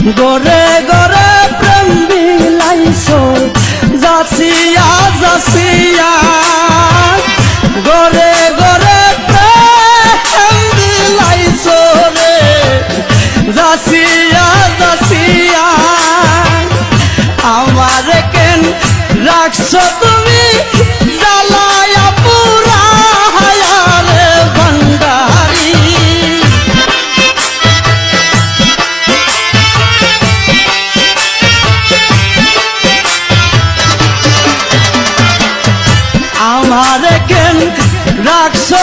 গরে গরে প্রেম বিলাইছো যাচিয়া যাচিয়া গরে গরে প্রেম বিলাইছো রে যাচিয়া যাচিয়া আমার কেন রাখছো তুমি জ্বালায়া পুরায়া রে ভান্ডারি আমার কেন রাখছো